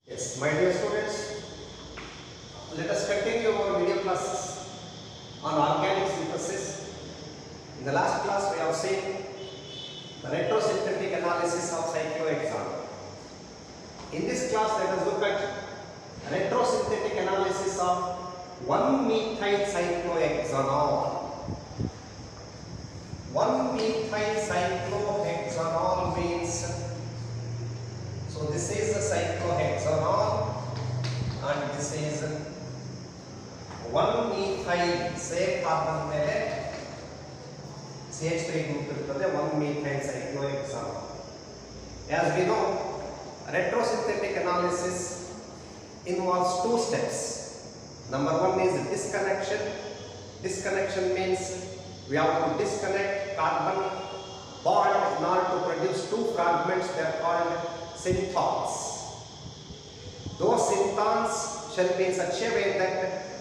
Yes, my dear students, let us continue our video classes on organic synthesis. In the last class, we have seen the retrosynthetic analysis of cyclohexanol. In this class, let us look at retrosynthetic analysis of 1-methyl cyclohexanol. 1-methyl cyclohexanol means, so this is the cyclohexanol and this is 1-methyl, say carbon mere CH3 group irtade, 1-methyl cyclohexanol. As we know, retrosynthetic analysis involves two steps. Number one is disconnection. Disconnection means we have to disconnect carbon bond in order to produce two fragments. They are called synthons. Those synthons shall be in such a way that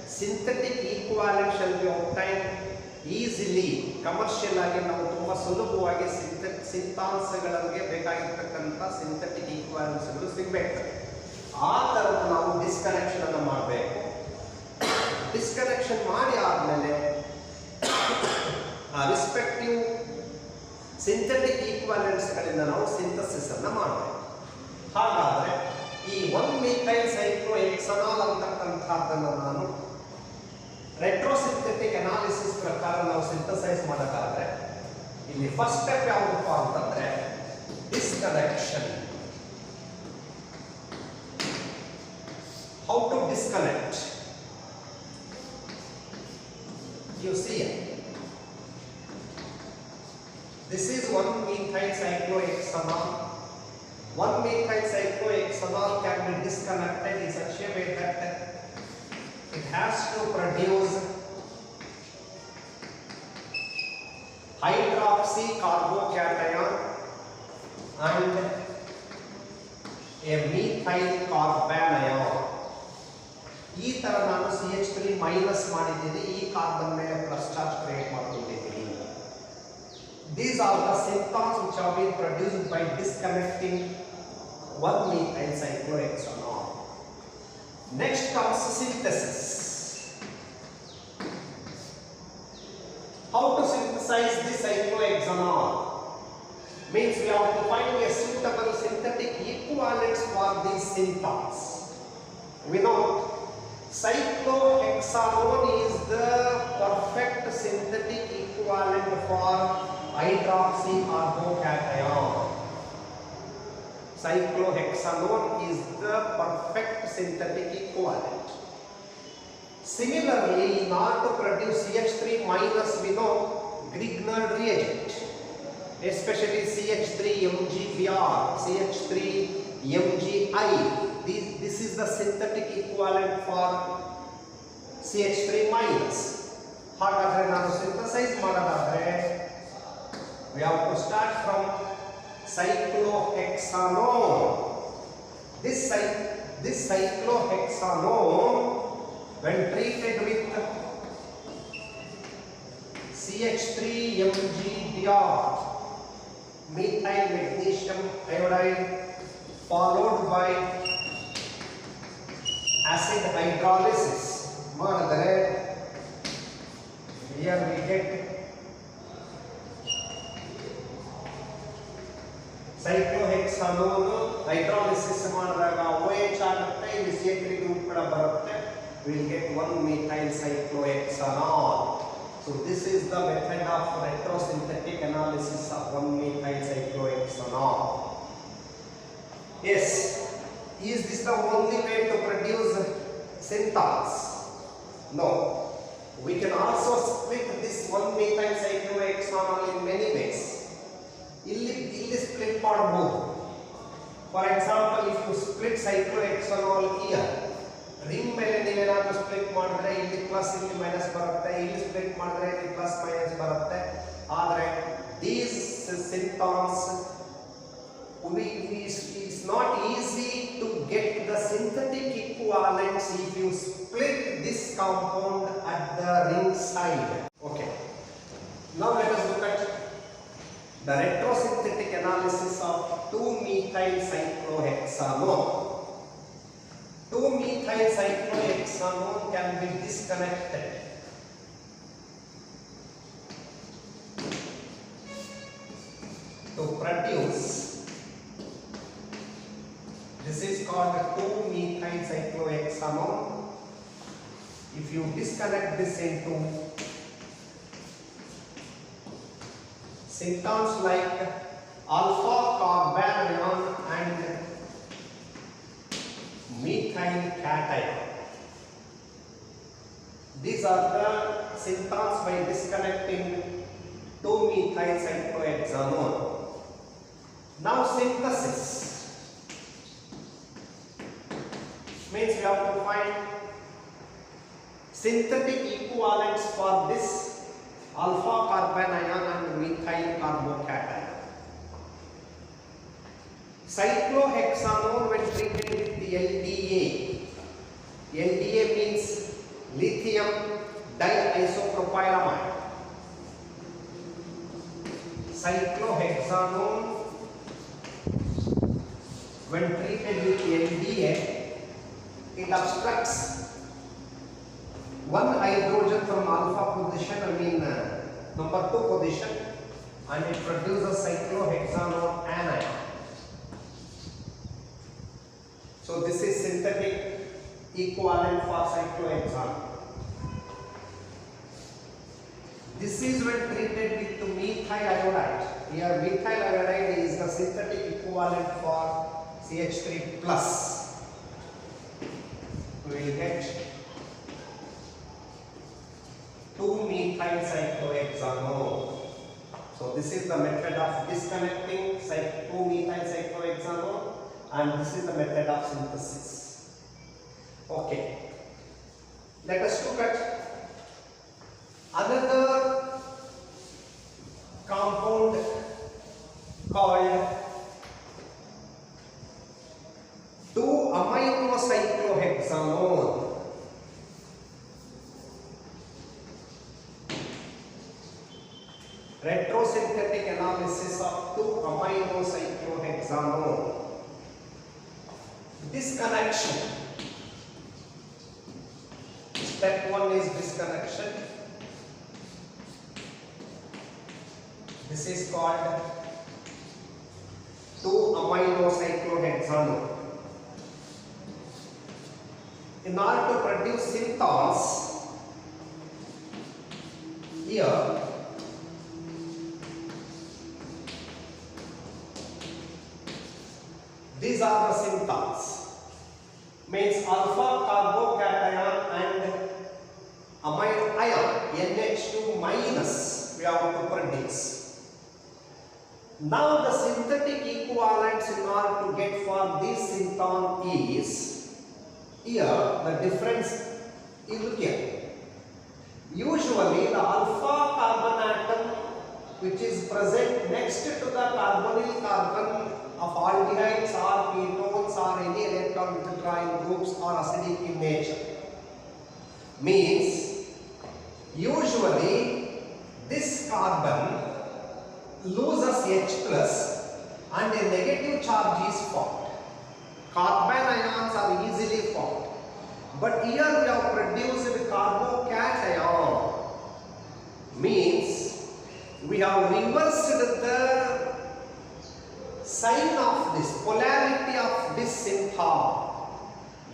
synthetic equivalent shall be obtained easily. Commercial ಆಗಿ ನಾವು ತುಂಬಾ ಸುಲಭವಾಗಿ ಸಿಂಥಾನ್ಸ್ಗಳಿಗೆ ಬೇಕಾಗಿರತಕ್ಕಂತ synthetic ಈಕ್ವಾಲೆನ್ಸ್ಗಳು ಸಿಗಬೇಕು. ಆ ತರದ ನಾವು disconnection ಅನ್ನು ಮಾಡಬೇಕು. ಡಿಸ್ಕನೆಕ್ಷನ್ ಮಾಡಿ ಆದ್ಮೇಲೆ ಆ ರೆಸ್ಪೆಕ್ಟಿವ್ ಸಿಂಥೆಟಿಕ್ ಈಕ್ವಾಲೆಂಟ್ಸ್ ಗಳಿಂದ ನಾವು ಸಿಂಥಸಿಸ್ ಅನ್ನು ಮಾಡಬೇಕು. ಹಾಗಾದ್ರೆ ಈ 1-methyl cyclohexanol ಅಂತಕ್ಕಂಥದ್ದನ್ನು ನಾನು ರೆಟ್ರೋಸಿಂಥೆಟಿಕ್ ಅನಾಲಿಸಿಸ್ ಪ್ರಕಾರ ನಾವು ಸಿಂಥಸೈಸ್ ಮಾಡೋಕ್ಕಾದ್ರೆ ಇಲ್ಲಿ ಫಸ್ಟ್ ಸ್ಟೆಪ್ ಯಾವುದಪ್ಪ ಅಂತಂದ್ರೆ disconnection. How to disconnect? You see, this is 1-methyl cyclohexanol. 1-methyl cyclohexanol can be disconnected in such a way that it has to produce hydroxy carbocation and a methyl carbanion. ಈ ತರ ನಾನು CH3 minus ಮಾಡಿದ್ದೀನಿ, ಈ carbon ಮೇಲೆ plus charge create ಮಾಡ್ಕೊಂಡಿದ್ದೀನಿ. These are the synthons which have been produced by disconnecting 1-methyl cyclohexanol. Next comes synthesis. How to synthesize this cyclohexanol? Means we have to find a suitable synthetic equivalents for these synthons. We know cyclohexanol is the perfect synthetic equivalent for hydroxy carbocation. Cyclohexanol is the perfect synthetic equivalent. Similarly, in order to produce CH3 minus, we know Grignard reagent, especially CH3MgBr, CH3MgI. This is the synthetic equivalent for CH3 minus. ಹಾಗಾದ್ರೆ ನಾನು synthesise ಮಾಡೋದಾದ್ರೆ we have to start from cyclohexanol. This cyclohexanol, when treated with CH3MgBr, methyl magnesium iodide, followed by acid hydrolysis ಮಾಡಿದರೆ here we get cyclohexanol. hydrolysis ಮಾಡಿದಾಗ OH ಆಗುತ್ತೆ, ಇಲ್ಲಿ CH3 group ಕೂಡ ಬರುತ್ತೆ, we will get 1-methyl cyclohexanol. So this is the method of retrosynthetic analysis of 1-methyl cyclohexanol. Yes, is this the only way to produce synthons? No, we can also split this 1-methyl cyclohexanol in many ways. ಇಲ್ಲಿ split ಮಾಡಬಹುದು. For example, if you split cyclohexanol here, ring ಮೇಲೆ ನೀವೇನಾದ್ರೂ split ಮಾಡಿದ್ರೆ ಇಲ್ಲಿ plus ಇಲ್ಲಿ minus ಬರುತ್ತೆ, ಇಲ್ಲಿ split ಮಾಡಿದ್ರೆ ಇಲ್ಲಿ ಪ್ಲಸ್ ಮೈನಸ್ ಬರುತ್ತೆ. ಆದರೆ these synthons, it's not easy to get the synthetic equivalents if you split this compound at the ring side. Okay, now let us look at the retrosynthetic analysis of 2-methyl cyclohexanol. 2-methyl cyclohexanone can be disconnected to produce, this is called 2-methyl cyclohexanone. If you disconnect this into symptoms like alpha carbanion and methyl cation, these are the symptoms by disconnecting 2-methyl cyclohexanone. Now synthesis means we have to find synthetic equivalents for this alpha carbanion and methyl carbocation. Cyclohexanone when treated with the LDA. LDA means lithium diisopropylamide. Cyclohexanone when treated with LDA, it obstructs one hydrogen from alpha position, number 2 position, and it produces cyclohexanone anion. So this is synthetic equivalent for cyclohexanone. This is when treated with methyl iodide. Here methyl iodide is the synthetic equivalent for CH3 plus. We will get 2-methyl cyclohexanone. So this is the method of disconnecting 2-methyl cyclohexanone, and this is the method of synthesis. Okay. Let us look at another compound called 2-aminocyclohexanone. Retrosynthetic analysis of 2-aminocyclohexanone. Disconnection. Step 1 is disconnection. This is called 2-aminocyclohexanone. In order to produce synthons, here these are the synthons, means alpha carbocation and amino ion NH2 minus we have to produce. Now the synthetic equivalents in order to get for this synthon is, here the difference is here. Usually the alpha carbon atom which is present next to the carbonyl carbon of aldehydes or ketones or any electron withdrawing groups are acidic in nature. Means usually this carbon loses H plus and a negative charge is formed. Carbon ions are easily formed. But here we have produced carbocation. Means we have reversed the sign of this, polarity of this synthon.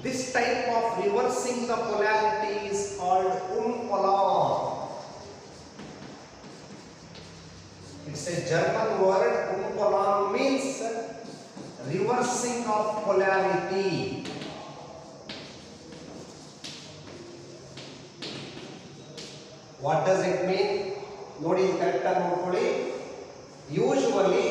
This type of reversing the polarity is called umpolan. It's a German word. Umpolan means reversing of polarity. What does it mean? Nodi correct nodಕೊಳ್ಳಿ. Usually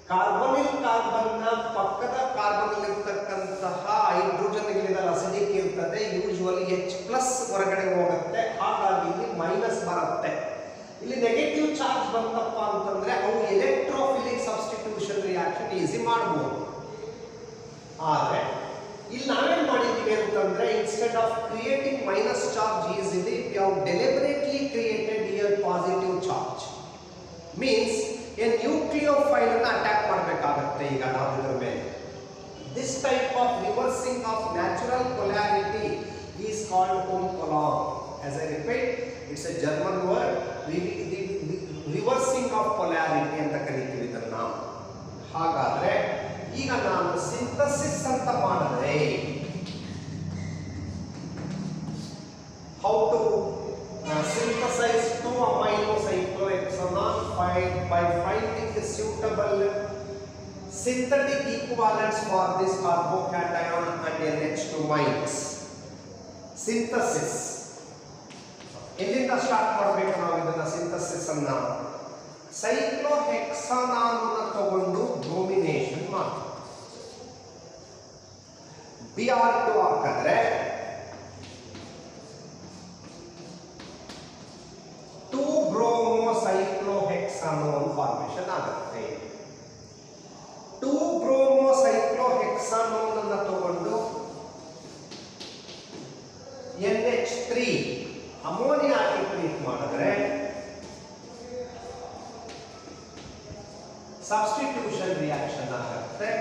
carbonyl carbon ನ ಪಕ್ಕದ carbon ಇರತಕ್ಕಂತಹ hydrogen ಗಳಿಂದ acidic ಇರ್ತದೆ. Usually H plus ಹೊರಗಡೆ ಹೋಗುತ್ತೆ, ಹಾಗಾಗಿ ಇಲ್ಲಿ minus ಬರುತ್ತೆ. ಇಲ್ಲಿ ನೆಗೆಟಿವ್ ಚಾರ್ಜ್ ಬಂತಪ್ಪ ಅಂತಂದ್ರೆ ಅವು ಎಲೆಕ್ಟ್ರೋಫಿಲಿಕ್ ಸಬ್ಸ್ಟಿಟ್ಯೂಷನ್ ರಿಯಾಕ್ಷನ್ ಈಸಿ ಮಾಡಬಹುದು. ಆದರೆ ಇಲ್ಲಿ ನಾವೇನ್ ಮಾಡಿದ್ದೀವಿ ಅಂತಂದ್ರೆ instead of creating minus charge easily we have deliberately created here positive charge. Means A nucleophile ಅನ್ನು ಅಟ್ಯಾಕ್ ಮಾಡಬೇಕಾಗುತ್ತೆ. ಈಗ ನಾವು ಇದರ ಮೇಲೆ This type of reversing of natural polarity is called Umpolang. As I repeat, it's a German word. Reversing of polarity ಅಂತ ಕರೀತೀವಿ ಇದನ್ನ. ಹಾಗಾದ್ರೆ ಈಗ ನಾನು ಸಿಂಥಸಿಸ್ ಅಂತ ಮಾಡಿದ್ರೆ how to synthesize 2 amino cyclohexanol by finding the suitable synthetic equivalents for this carbocation and NH2 amines. Synthesis. ಎಲ್ಲಿಂದ start ಮಾಡಬೇಕು ನಾವು ಇದನ್ನ ಸಿಂಥಸಿಸ್ ಅನ್ನ? ಸೈಕ್ಲೋಹೆಕ್ಸಾನಾಲ್ ಅನ್ನು ತಗೊಂಡು ಬ್ರೋಮಿನೇಷನ್ ಮಾಡಿ Br2 ಹಾಕಿದ್ರೆ 2-bromocyclohexanol ಫಾರ್ಮೇಷನ್ ಆಗುತ್ತೆ. 2-bromocyclohexanol ಅನ್ನು ತಗೊಂಡು NH3 ಅಮೋನಿಯಾ ಆಗಿ ಟ್ರೀಟ್ ಮಾಡಿದ್ರೆ ಸಬ್ಸ್ಟಿಟ್ಯೂಷನ್ ರಿಯಾಕ್ಷನ್ ಆಗುತ್ತೆ.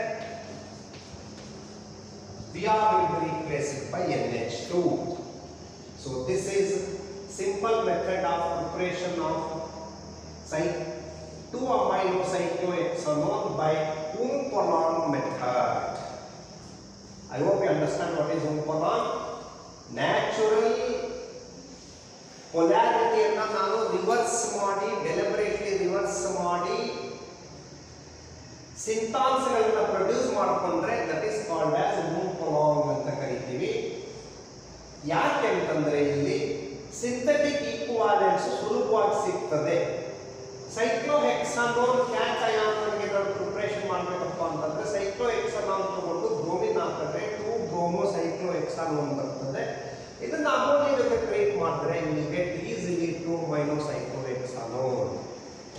Br will be replaced by NH2. So this is simple method of preparation of 2 amino cyclohexanol by Umpolang method. I hope you understand what is Umpolang. Natural polarity ಅನ್ನು ನಾನು reverse ಮಾಡಿ, deliberately reverse ಮಾಡಿ ಸಿಂಥಾನ್ಸ್ ಗಳನ್ನ produce ಮಾಡಿಕೊಂಡ್ರೆ that is called as Umpolang ಅಂತ ಕರೀತೀವಿ. ಯಾಕೆ ಅಂತಂದ್ರೆ ಇಲ್ಲಿ ಸಿಂಥೆಟಿಕ್ ಈಕ್ವಾಲೆಂಟ್ಸ್ ಸುಲಭವಾಗಿ ಸಿಗ್ತದೆ. ಸೈಕ್ಲೋಹೆಕ್ಸಾನೋಲ್ ಕ್ಯಾಟಯಾನ್ ಗೆ ನಾವು ಪ್ರಿಪರೇಷನ್ ಮಾಡಬೇಕಪ್ಪ ಅಂತಂದ್ರೆ ಸೈಕ್ಲೋಹೆಕ್ಸಾನಾಲ್ ತಗೊಂಡು ಬ್ರೋಮಿನ್ ಹಾಕಿದ್ರೆ 2-bromocyclohexanol ಬರ್ತದೆ. ಇದನ್ನ ಅಮೋನಿಯಾ ಜೊತೆ ಟ್ರೀಟ್ ಮಾಡಿದ್ರೆ you get easily 2-aminocyclohexanol.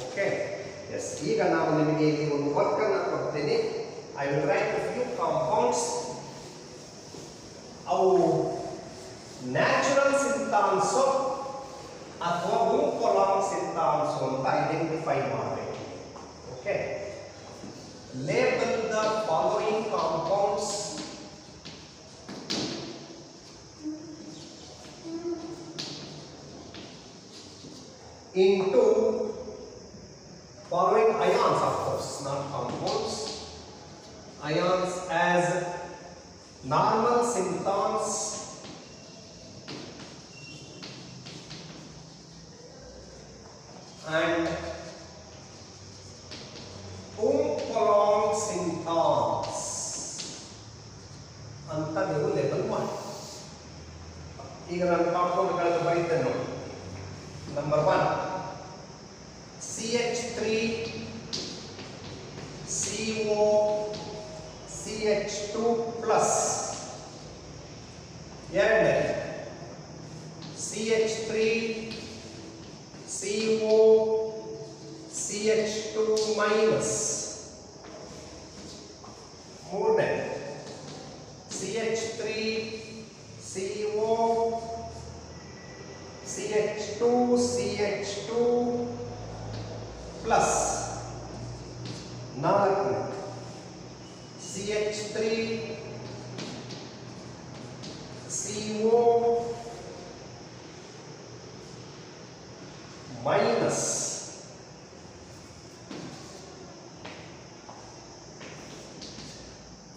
Okay, yes. ಈಗ ನಾವು ನಿಮಗೆ ಇಲ್ಲಿ ಒಂದು ವರ್ಕ್ ಅನ್ನು ಕೊಡ್ತೀನಿ. I will write a few compounds. ಅವು ನ್ಯಾಚುರಲ್ ಸಿಂಥಾನ್ಸ್ ಅಥವಾ Umpolang ಸಿಂಥಾನ್ಸ್ ಅಂತ ಐಡೆಂಟಿಫೈ ಮಾಡಬೇಕು. Okay, label the following compounds into following ions, of course, not compounds. Ions as normal synthons and Umpolang synthons ಅಂತ ನೀವು label ಮಾಡಿ. ಈಗ ನಾನು ಕಾಂಪೌಂಡ್ಗಳನ್ನು ಬರೀತೇನೆ ನೋಡಿ. Number 1, CH3 CO CH2 plus. ಎರಡನೇ CH3 CO CH2 minus. ಮೂರನೇ CH3 CO CH2 CH2 plus. ನಾಲ್ಕನೇ CH3 CO minus.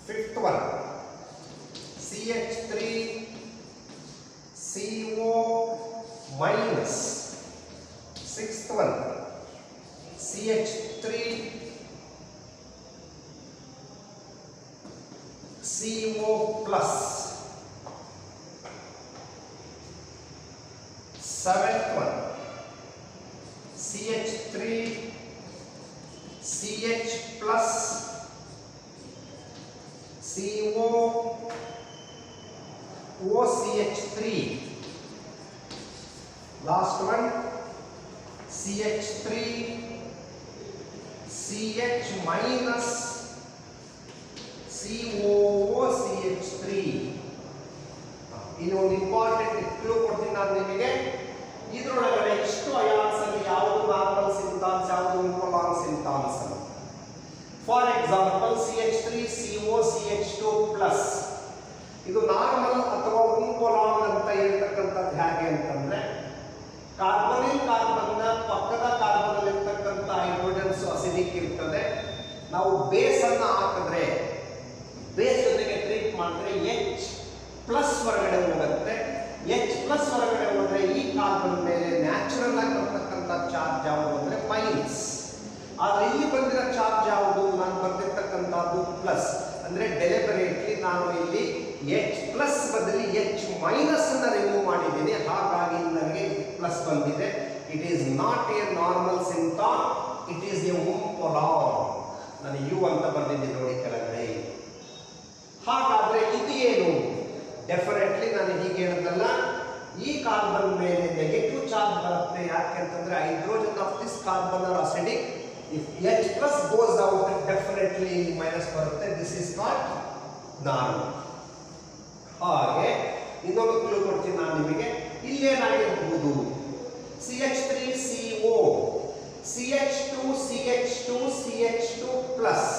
Fifth one CH3 CO minus. Sixth one CH3 CO plus. Seventh one CH3 CH plus CO OCH3. Last one CH3 CH minus COOCH3. ಇಲ್ಲಿ ಒಂದು important clue ಕೊಡ್ತೀನಿ ನಾನು ನಿಮಗೆ. ಇದರೊಳಗಡೆ ಇಷ್ಟು ions ಅಲ್ಲಿ ಯಾವುದು ನಾರ್ಮಲ್ ಸಿಂಥಾನ್ಸ್, ಯಾವುದು Umpolang synthons. For example CH3CO CH2 plus. ಇದು ನಾರ್ಮಲ್ ಅಥವಾ ಉಂಪೊಲಾಂಗ್ ಅಂತ ಹೇಳ್ತಕ್ಕಂಥದ್ದು ಹೇಗೆ ಅಂತಂದ್ರೆ, ಕಾರ್ಬನಿಲ್ ಕಾರ್ಬನ್ನ ಪಕ್ಕದ ಕಾರ್ಬನ್ ಇರ್ತಕ್ಕಂಥ ಹೈಡ್ರೋಜನ್ಸ್ ಅಸಿಡಿಕ್ ಇರ್ತದೆ. ನಾವು ಬೇಸ್ ಅನ್ನ ಹಾಕಿದ್ರೆ, ಬೇಸ್ ಜೊತೆಗೆ ಟ್ರೀಟ್ ಮಾಡಿದ್ರೆ H ಪ್ಲಸ್ ಹೊರಗಡೆ ಹೋಗುತ್ತೆ. H ಪ್ಲಸ್ ಹೊರಗಡೆ ಹೋದ್ರೆ ಈ ಕಾರ್ಬನ್ ಮೇಲೆ ನ್ಯಾಚುರಲ್ ಆಗಿ ಬರ್ತಕ್ಕಂಥ ಚಾರ್ಜ್ ಯಾವುದು ಅಂದ್ರೆ ಮೈನಸ್. ಆದ್ರೆ ಇಲ್ಲಿ ಬಂದಿರೋ ಚಾರ್ಜ್ ಯಾವುದು, ನಾನು ಬರ್ತಿರ್ತಕ್ಕಂಥದ್ದು ಪ್ಲಸ್. ಅಂದ್ರೆ ಡೆಲಿಬರೇಟ್ಲಿ ನಾನು ಇಲ್ಲಿ H ಪ್ಲಸ್ ಬದಲಿ H ಮೈನಸ್ ಅನ್ನ ರಿಮೂವ್ ಮಾಡಿದ್ದೀನಿ, ಹಾಗಾಗಿ ನನಗೆ ಪ್ಲಸ್ ಬಂದಿದೆ. It is not a normal synthon, it is a umpolung. ನಾನು ಯು ಅಂತ ಬರ್ದಿದ್ದೀನಿ ನೋಡಿ ಕೆಳಗಡೆ. ಹಾಗಾದ್ರೆ ಇದು ಏನು? ಡೆಫಿನೆಟ್ಲಿ ನಾನು ಹೀಗೆ ಹೇಳಿದ್ನಲ್ಲ, ಈ ಕಾರ್ಬನ್ ಮೇಲೆ ನೆಗೆಟಿವ್ ಚಾರ್ಜ್ ಬರುತ್ತೆ. ಯಾಕೆಂತಂದ್ರೆ hydrogen of this carbon are acidic. If H plus goes out, definitely minus ಬರುತ್ತೆ. This is not normal. ಹಾಗೆ ಇನ್ನೊಂದು ಕ್ಲೂ ಕೊಡ್ತೀನಿ ನಾನು ನಿಮಗೆ. ಇಲ್ಲೇನಾಗಿರಬಹುದು, CH3CO CH2 ಪ್ಲಸ್.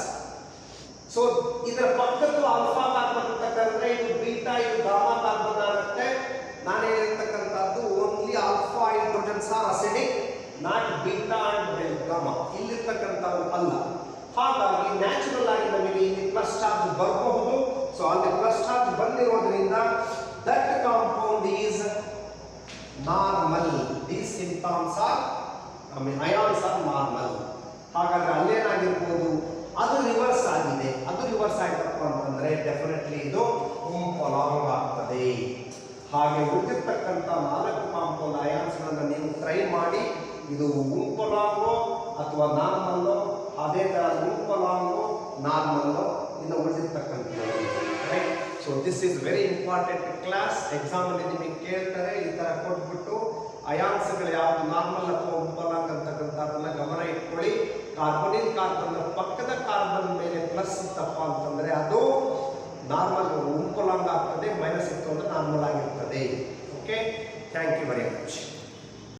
ಸೊ ಇದರ ಪಕ್ಕದ್ದು ಆಲ್ಫಾ ಕಾರ್ಬನ್ ಅಂತಕ್ಕಂದ್ರೆ ಇದು ಬೀಟಾ, ಇದು ಗಾಮಾ ಕಾರ್ಬನ್ ಆಗುತ್ತೆ. ನಾನು ಹೇಳಿರ್ತಕ್ಕಂಥದ್ದು only alpha hydrogens are acidic, not beta and gamma. ಇಲ್ಲಿರ್ತಕ್ಕಂಥವು ಅಲ್ಲ. ಹಾಗಾಗಿ ನ್ಯಾಚುರಲ್ ಆಗಿ ನಮಗೆ ಇಲ್ಲಿ ಪ್ಲಸ್ ಚಾರ್ಜ್ ಬರಬಹುದು. ಸೊ ಅಲ್ಲಿ ಪ್ಲಸ್ ಚಾರ್ಜ್ ಬಂದಿರೋದ್ರಿಂದ that compound is normal. These synthons are ions are normal. ಹಾಗಾದ್ರೆ ಅಲ್ಲೇನಾಗಿರ್ಬೋದು, ಅದು ರಿವರ್ಸ್ ಆಗಿದೆ. ಅದು ರಿವರ್ಸ್ ಆಯ್ತಪ್ಪ ಅಂತಂದ್ರೆ ಡೆಫಿನೆಟ್ಲಿ ಇದು ಉಂಪೊಲಾಂಗ್ ಆಗ್ತದೆ. ಹಾಗೆ ಉಳಿದಿರ್ತಕ್ಕಂಥ 4 ಕಾಂಪೌಂಡ್ ಅಯಾನ್ಸ್ಗಳನ್ನು ನೀವು ಟ್ರೈ ಮಾಡಿ. ಇದು ಉಂಪೊಲಾಂಗೋ ಅಥವಾ ನಾರ್ಮಲ್ಲೋ, ಅದೇ ತರ ಉಂಪೊಲಾಂಗೋ ನಾರ್ಮಲ್ಲೋ, ಇನ್ನು ಉಳಿದಿರ್ತಕ್ಕಂಥದ್ದು. Right. So this is very important class. Exam ಅಲ್ಲಿ ನಿಮಗೆ ಕೇಳ್ತಾರೆ, ಈ ತರ ಕೊಟ್ಬಿಟ್ಟು ಅಯಾನ್ಸ್ಗಳು ಯಾವುದು ನಾರ್ಮಲ್ ಅಥವಾ ಉಂಪೊಲಾಂಗ್ ಅಂತಕ್ಕಂಥದ್ದನ್ನ ಗಮನ ಇಟ್ಕೊಳ್ಳಿ. ಕಾರ್ಬನಿಲ್ ಕಾರ್ಬನ್ ಪಕ್ಕದ ಕಾರ್ಬನ್ ಮೇಲೆ ಪ್ಲಸ್ ಇತ್ತಪ್ಪ ಅಂತಂದ್ರೆ ಅದು ನಾರ್ಮಲ್